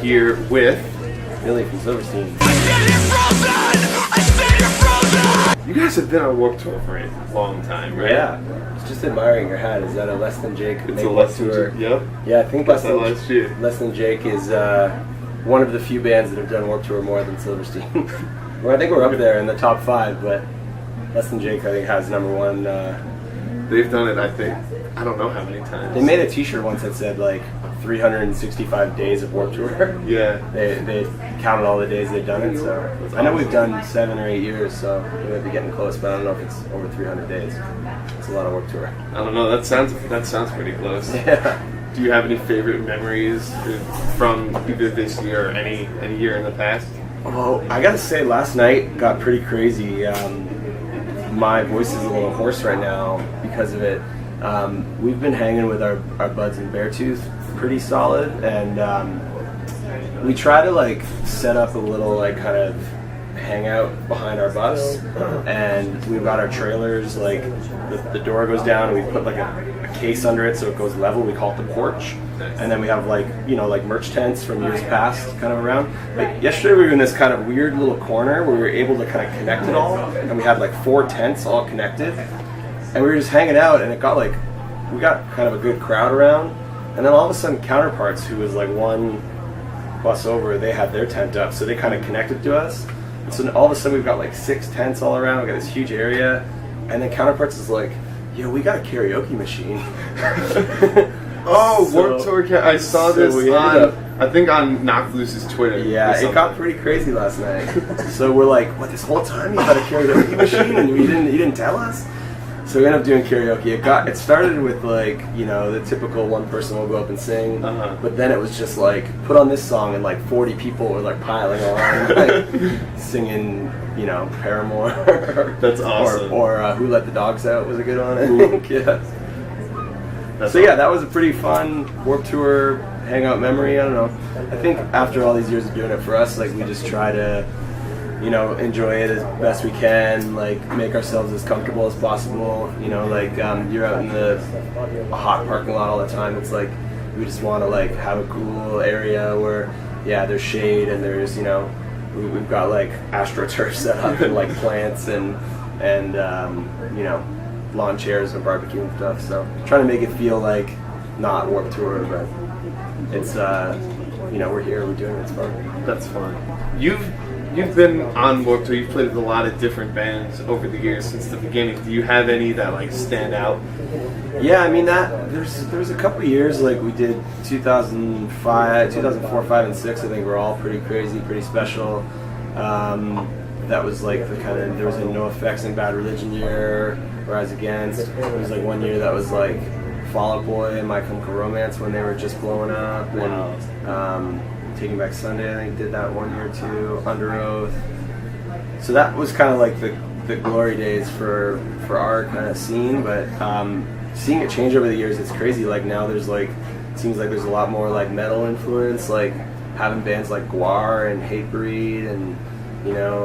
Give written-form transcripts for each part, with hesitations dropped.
here with Billy from Silverstein. You guys have been on Warped Tour for a long time, right? Yeah. It's just admiring your hat. Is that a Less Than Jake? It's a Less Than Jake. Yep. Yeah, I think Less Than Jake is one of the few bands that have done Warped Tour more than Silverstein. Well, I think we're up there in the top 5, but Less Than Jake I think has #1. They've done it, I think, I don't know how many times. They made a t-shirt once that said like 365 days of Warped Tour. Yeah. They counted all the days they've done it, so I know we've done 7 or 8 years, so we might be getting close, but I don't know if it's over 300 days. It's a lot of Warped Tour. I don't know, that sounds pretty close. Yeah. Do you have any favorite memories from either this year or any year in the past? Well, I gotta say, last night got pretty crazy. My voice is a little hoarse right now because of it. We've been hanging with our buds in Beartooth pretty solid, and we try to like set up a little like kind of hangout behind our bus, and we've got our trailers, like the door goes down and we put like a case under it so it goes level. We call it the porch. And then we have like, you know, like merch tents from years past kind of around. Like yesterday we were in this kind of weird little corner where we were able to kind of connect it all, and we had like 4 tents all connected, and we were just hanging out, and we got kind of a good crowd around. And then all of a sudden Counterparts, who was like 1 bus over, they had their tent up, so they kind of connected to us. And so all of a sudden we've got like 6 tents all around. We got this huge area, and then Counterparts is like, yo, we got a karaoke machine. Oh, Warped Tour! I saw this I think on Knock Loose's Twitter. Yeah, it got pretty crazy last night. So we're like, what? This whole time you had a karaoke machine and you didn't tell us? So we ended up doing karaoke. It started with like, you know, the typical one person will go up and sing, but then it was just like put on this song and like 40 people were like piling on, like singing, you know, Paramore. That's awesome. Or Who Let the Dogs Out was a good one, I think. Yeah. So yeah, that was a pretty fun Warped Tour hangout memory. I don't know. I think after all these years of doing it for us, like we just try to, you know, enjoy it as best we can, like make ourselves as comfortable as possible. You know, like you're out in a hot parking lot all the time. It's like we just want to like have a cool area where, yeah, there's shade and there's, you know, we've got like AstroTurf set up and like plants and you know, lawn chairs and barbecue and stuff. So trying to make it feel like not Warped Tour, but it's you know, we're here, we're doing it, it's fun. That's fun. You've been on Warped Tour. You've played with a lot of different bands over the years since the beginning. Do you have any that like stand out? Yeah, I mean there was a couple of years like we did 2004, 5, and 6. I think were all pretty crazy, pretty special. That was like the kind of, there was a No Effects and Bad Religion year, Rise Against. There was like one year that was like Fall Out Boy and My Chemical Romance when they were just blowing up. Wow. And Taking Back Sunday, I think, did that one year too. Under Oath. So that was kind of like the glory days for our kind of scene. But seeing it change over the years, it's crazy. Like now there's like, it seems like there's a lot more like metal influence, like having bands like Guar and Hatebreed and, you know,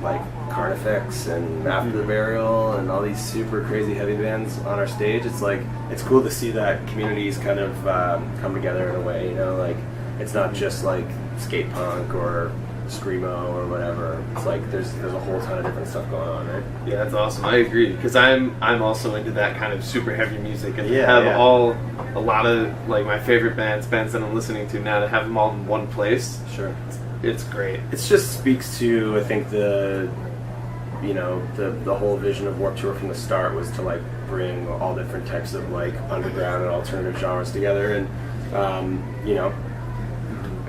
like Carnifex and After the Burial and all these super crazy heavy bands on our stage. It's like, it's cool to see that communities kind of come together in a way, you know, like it's not just like skate punk or screamo or whatever. It's like there's a whole ton of different stuff going on, right? Yeah, that's awesome. I agree, because I'm also into that kind of super heavy music, and Yeah, have a lot of like my favorite bands that I'm listening to now, to have them all in one place. Sure. It's great. It just speaks to, I think, the whole vision of Warped Tour from the start was to like bring all different types of like underground and alternative genres together, and you know,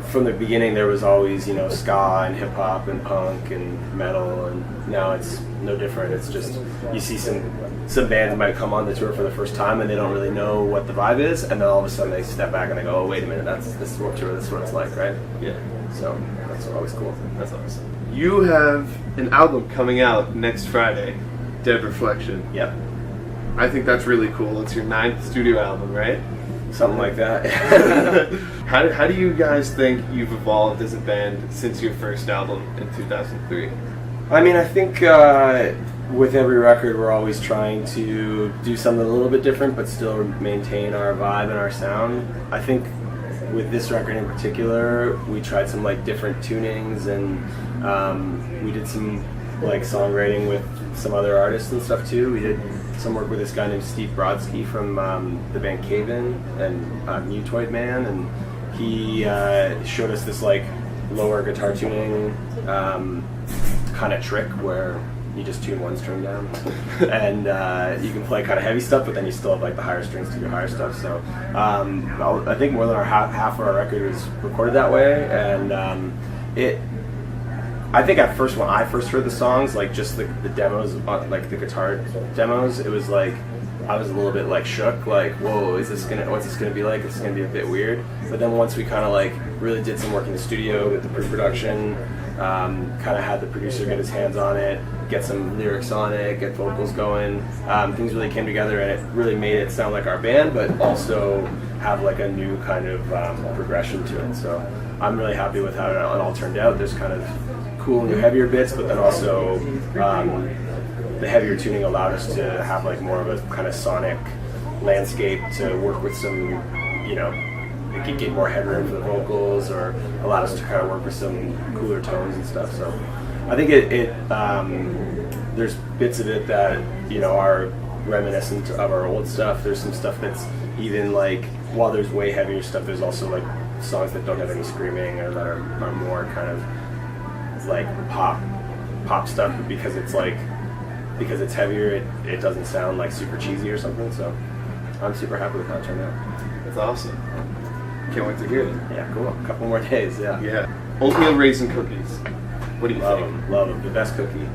from the beginning there was always, you know, ska and hip hop and punk and metal, and now it's no different. It's just, you see some bands might come on the tour for the first time and they don't really know what the vibe is, and then all of a sudden they step back and they go, oh wait a minute, this is Warped Tour, this is what it's like, right? Yeah. So that's always cool. That's awesome. You have an album coming out next Friday, Dead Reflection. Yep. I think that's really cool. It's your 9th studio album, right? Something like that. How do you guys think you've evolved as a band since your first album in 2003? I mean, I think with every record we're always trying to do something a little bit different but still maintain our vibe and our sound. I think with this record in particular, we tried some like different tunings, and we did some like songwriting with some other artists and stuff too. We did some work with this guy named Steve Brodsky from the band Cave In and Mutoid Man, and he showed us this like lower guitar tuning kind of trick where you just tune one string down and you can play kind of heavy stuff, but then you still have like the higher strings to your higher stuff. So I think more than half of our record was recorded that way, and I think at first, when I first heard the songs, like just the demos, like the guitar demos, it was like I was a little bit like shook, like whoa, what's this gonna be like? It's gonna be a bit weird. But then once we kind of like really did some work in the studio with the pre-production, kind of had the producer get his hands on it, get some lyrics on it, get vocals going, things really came together, and it really made it sound like our band, but also have like a new kind of progression to it. So I'm really happy with how it all turned out. There's kind of cool new heavier bits, but then also the heavier tuning allowed us to have like more of a kind of sonic landscape to work with some, you know, it could get more headroom for the vocals, or allowed us to kind of work with some cooler tones and stuff. So I think there's bits of it that, you know, are reminiscent of our old stuff. There's some stuff that's even like, while there's way heavier stuff, there's also like songs that don't have any screaming, or that are more kind of like pop stuff, but because it's heavier, it doesn't sound like super cheesy or something. So I'm super happy with how it turned out. That's awesome. Can't wait to hear it. Yeah, cool. A couple more days. Yeah. Oatmeal raisin cookies. What do you think? Love them. The best cookie.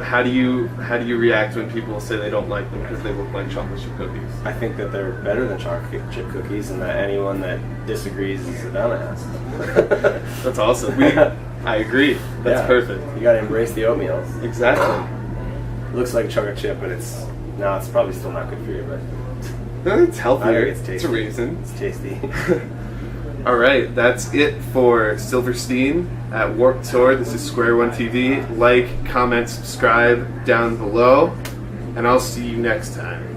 How do you react when people say they don't like them because they look like chocolate chip cookies? I think that they're better than chocolate chip cookies, and that anyone that disagrees is a dumbass. That's awesome. I agree. That's perfect. You gotta embrace the oatmeal. Exactly. It looks like a chocolate chip, but it's probably still not good for you, but it's healthier. I think it's tasty. It's a raisin. It's tasty. All right, that's it for Silverstein at Warped Tour. This is SquareOne TV. Like, comment, subscribe down below, and I'll see you next time.